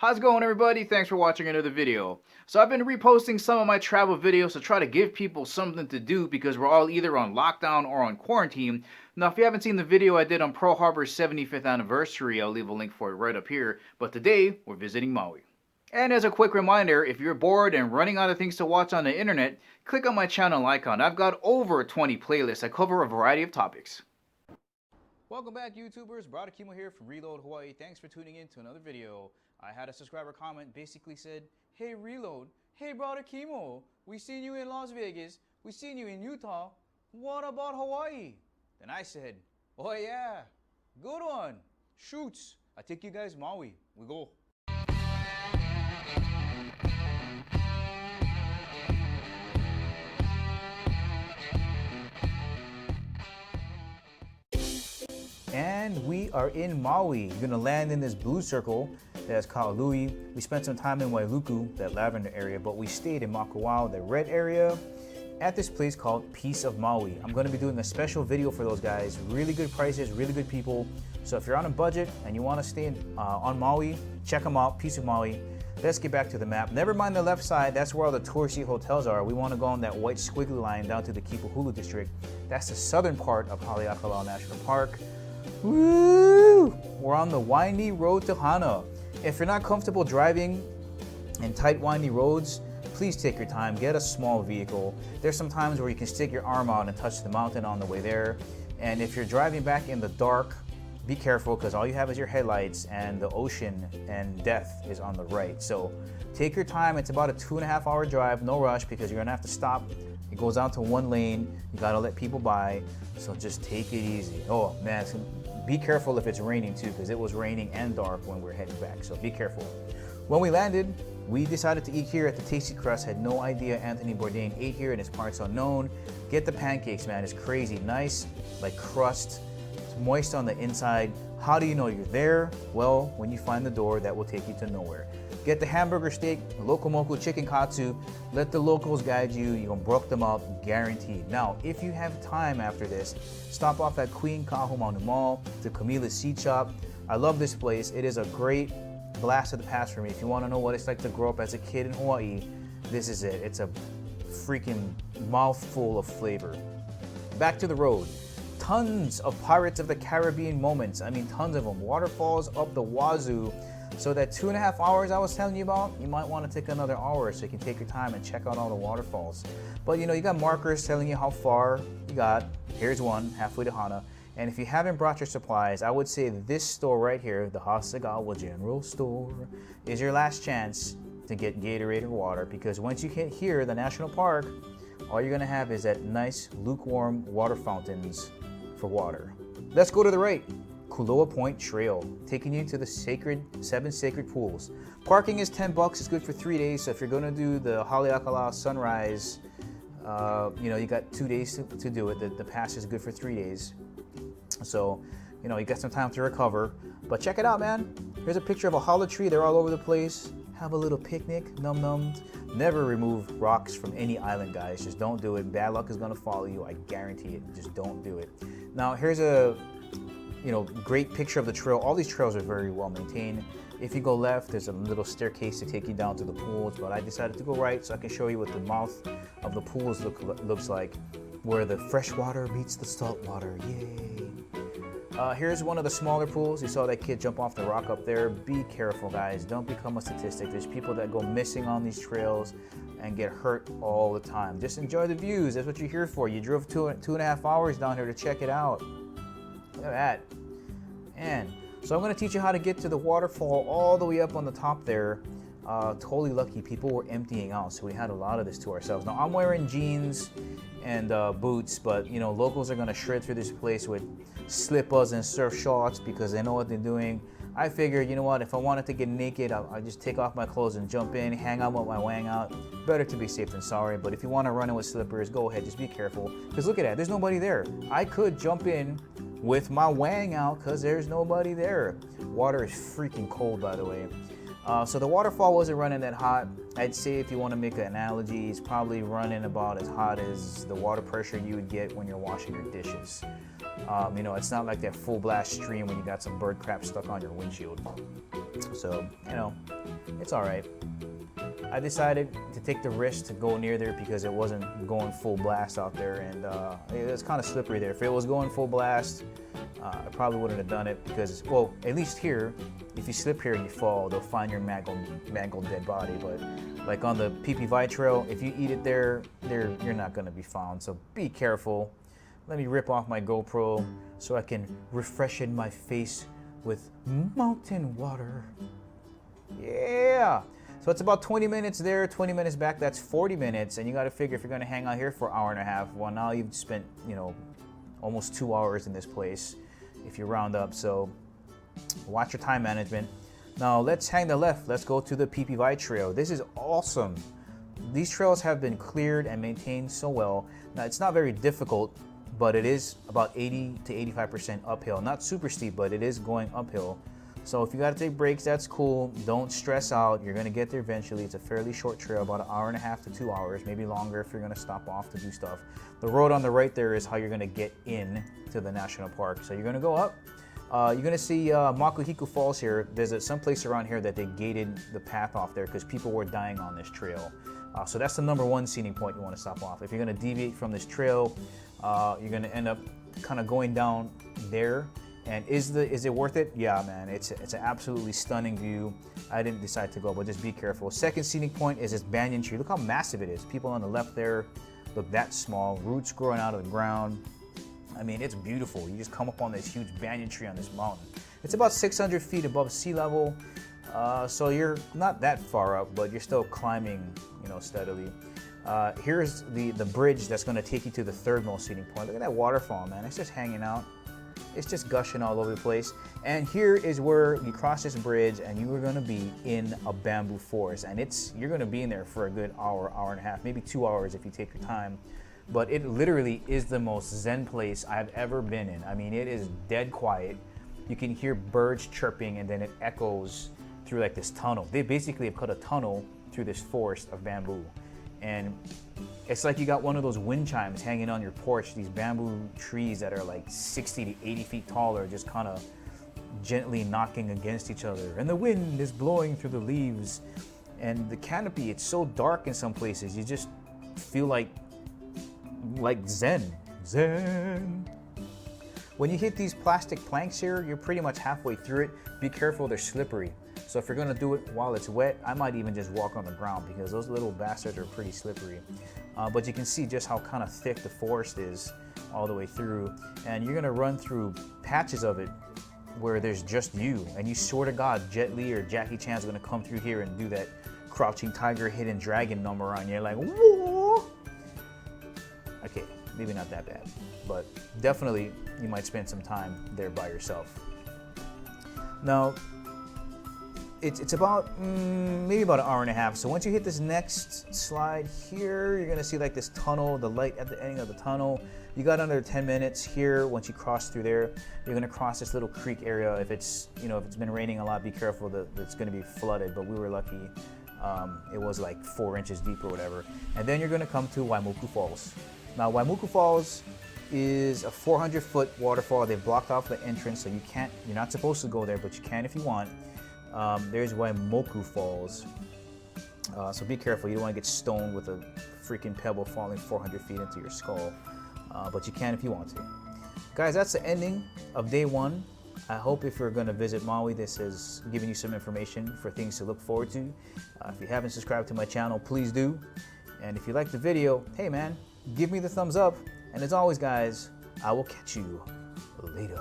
How's it going, everybody? Thanks for watching another video. So I've been reposting some of my travel videos to try to give people something to do because we're all either on lockdown or on quarantine. Now, if you haven't seen the video I did on Pearl Harbor's 75th anniversary, I'll leave a link for it right up here. But today, we're visiting Maui. And as a quick reminder, if you're bored and running out of things to watch on the internet, click on my channel icon. I've got over 20 playlists that cover a variety of topics. Welcome back, YouTubers. Brother Kimo here from Reload Hawaii. Thanks for tuning in to another video. I had a subscriber comment basically said, "Hey Reload, hey Brother Kimo, we seen you in Las Vegas, we seen you in Utah, what about Hawaii?" Then I said, "Oh yeah, good one, shoots, I take you guys Maui, we go." And we are in Maui. You're gonna land in this blue circle that's Kaului. We spent some time in Wailuku, that lavender area, but we stayed in Makauao, the red area, at this place called Peace of Maui. I'm gonna be doing a special video for those guys. Really good prices, really good people. So if you're on a budget and you wanna stay on Maui, check them out, Peace of Maui. Let's get back to the map. Never mind the left side, that's where all the touristy hotels are. We wanna go on that white squiggly line down to the Kipahulu district. That's the southern part of Haleakala National Park. Woo! We're on the windy road to Hana. If you're not comfortable driving in tight, windy roads, please take your time. Get a small vehicle. There's some times where you can stick your arm out and touch the mountain on the way there. And if you're driving back in the dark, be careful because all you have is your headlights and the ocean and death is on the right. So take your time. It's about a 2.5 hour drive. No rush because you're gonna have to stop. It goes out to one lane. You gotta let people by. So just take it easy. Oh man, be careful if it's raining too, because it was raining and dark when we were heading back, so be careful. When we landed, we decided to eat here at the Tasty Crust. Had no idea Anthony Bourdain ate here, and his parts unknown. Get the pancakes, man, it's crazy. Nice, like crust, it's moist on the inside. How do you know you're there? Well, when you find the door, that will take you to nowhere. Get the hamburger steak, locomoco chicken katsu. Let the locals guide you. You're gonna brook them out, guaranteed. Now, if you have time after this, stop off at Queen Kaahumanu Mall, the Camila's Seed Shop. I love this place. It is a great blast of the past for me. If you wanna know what it's like to grow up as a kid in Hawaii, this is it. It's a freaking mouthful of flavor. Back to the road. Tons of Pirates of the Caribbean moments. I mean, tons of them. Waterfalls up the wazoo. So that 2.5 hours I was telling you about, you might want to take another hour so you can take your time and check out all the waterfalls. But you know, you got markers telling you how far you got. Here's one, halfway to Hana. And if you haven't brought your supplies, I would say this store right here, the Hasegawa General Store, is your last chance to get Gatorade or water, because once you hit here, the national park, all you're gonna have is that nice lukewarm water fountains for water. Let's go to the right. Kuloa Point Trail, taking you to the 7 sacred pools. Parking is $10. It's good for 3 days. So if you're going to do the Haleakala sunrise, you know, you got 2 days to do it. The pass is good for 3 days. So, you know, you got some time to recover. But check it out, man. Here's a picture of a hala tree. They're all over the place. Have a little picnic, num-nums. Never remove rocks from any island, guys. Just don't do it. Bad luck is going to follow you. I guarantee it. Just don't do it. Now, here's a great picture of the trail. All these trails are very well maintained. If you go left, there's a little staircase to take you down to the pools, but I decided to go right so I can show you what the mouth of the pools looks like, where the fresh water meets the salt water. Yay! Here's one of the smaller pools. You saw that kid jump off the rock up there. Be careful, guys. Don't become a statistic. There's people that go missing on these trails and get hurt all the time. Just enjoy the views. That's what you're here for. You drove 2.5 hours down here to check it out. Look at that. And so I'm going to teach you how to get to the waterfall all the way up on the top there. Totally lucky. People were emptying out, so we had a lot of this to ourselves. Now, I'm wearing jeans and boots, but, you know, locals are going to shred through this place with slippers and surf shorts because they know what they're doing. I figured, you know what, if I wanted to get naked, I'll just take off my clothes and jump in, hang out with my wang out. Better to be safe than sorry, but if you want to run in with slippers, go ahead, just be careful. Because look at that, there's nobody there. I could jump in with my wang out because there's nobody there. Water is freaking cold, by the way. So the waterfall wasn't running that hot. I'd say if you want to make an analogy, it's probably running about as hot as the water pressure you would get when you're washing your dishes. You know, it's not like that full blast stream when you got some bird crap stuck on your windshield. So, you know, it's all right. I decided to take the risk to go near there because it wasn't going full blast out there, and it was kind of slippery there. If it was going full blast, I probably wouldn't have done it because, well, at least here, if you slip here and you fall, they'll find your mangled dead body. But like on the PPV trail, if you eat it there, you're not going to be found. So be careful. Let me rip off my GoPro so I can refreshen my face with mountain water. Yeah. So it's about 20 minutes there, 20 minutes back. That's 40 minutes. And you got to figure if you're going to hang out here for an hour and a half, well, now you've spent, you know, almost 2 hours in this place if you round up. So watch your time management. Now let's hang the left. Let's go to the PPV trail. This is awesome. These trails have been cleared and maintained so well. Now it's not very difficult, but it is about 80 to 85% uphill. Not super steep, but it is going uphill. So if you got to take breaks, that's cool. Don't stress out. You're going to get there eventually. It's a fairly short trail, about an hour and a half to 2 hours, maybe longer if you're going to stop off to do stuff. The road on the right there is how you're going to get in to the national park. So you're going to go up. You're going to see Makuhiku Falls here. There's some place around here that they gated the path off there because people were dying on this trail. So that's the #1 scenic point you want to stop off. If you're going to deviate from this trail, you're going to end up kind of going down there. And is it worth it? Yeah, man, it's an absolutely stunning view. I didn't decide to go, but just be careful. Second scenic point is this banyan tree. Look how massive it is. People on the left there look that small, roots growing out of the ground. I mean, it's beautiful. You just come up on this huge banyan tree on this mountain. It's about 600 feet above sea level, so you're not that far up, but you're still climbing, you know, steadily. Here's the bridge that's going to take you to the third most scenic point. Look at that waterfall, man. It's just hanging out. It's just gushing all over the place. And here is where you cross this bridge and you are going to be in a bamboo forest. And you're going to be in there for a good hour, hour and a half, maybe 2 hours if you take your time. But it literally is the most zen place I've ever been in. I mean, it is dead quiet. You can hear birds chirping and then it echoes through like this tunnel. They basically have cut a tunnel through this forest of bamboo. And it's like you got one of those wind chimes hanging on your porch, these bamboo trees that are like 60 to 80 feet tall are just kind of gently knocking against each other. And the wind is blowing through the leaves. And the canopy, it's so dark in some places, you just feel like zen. Zen. When you hit these plastic planks here, you're pretty much halfway through it. Be careful, they're slippery. So if you're gonna do it while it's wet, I might even just walk on the ground because those little bastards are pretty slippery. But you can see just how kind of thick the forest is all the way through. And you're gonna run through patches of it where there's just you. And you swear to God, Jet Li or Jackie Chan's gonna come through here and do that crouching tiger, hidden dragon number on you. Like, whoa! Okay, maybe not that bad, but definitely you might spend some time there by yourself. Now, it's about maybe about an hour and a half. So once you hit this next slide here, you're gonna see like this tunnel, the light at the ending of the tunnel. You got under 10 minutes here. Once you cross through there, you're gonna cross this little creek area. If it's been raining a lot, be careful that it's gonna be flooded. But we were lucky; it was like 4 inches deep or whatever. And then you're gonna come to Waimuku Falls. Now Waimuku Falls is a 400-foot waterfall. They've blocked off the entrance, so you're not supposed to go there, but you can if you want. There's Waimoku Falls. So be careful, you don't want to get stoned with a freaking pebble falling 400 feet into your skull. But you can if you want to. Guys, that's the ending of day 1. I hope if you're going to visit Maui, this has given you some information for things to look forward to. If you haven't subscribed to my channel, please do. And if you liked the video, hey man, give me the thumbs up. And as always, guys, I will catch you later.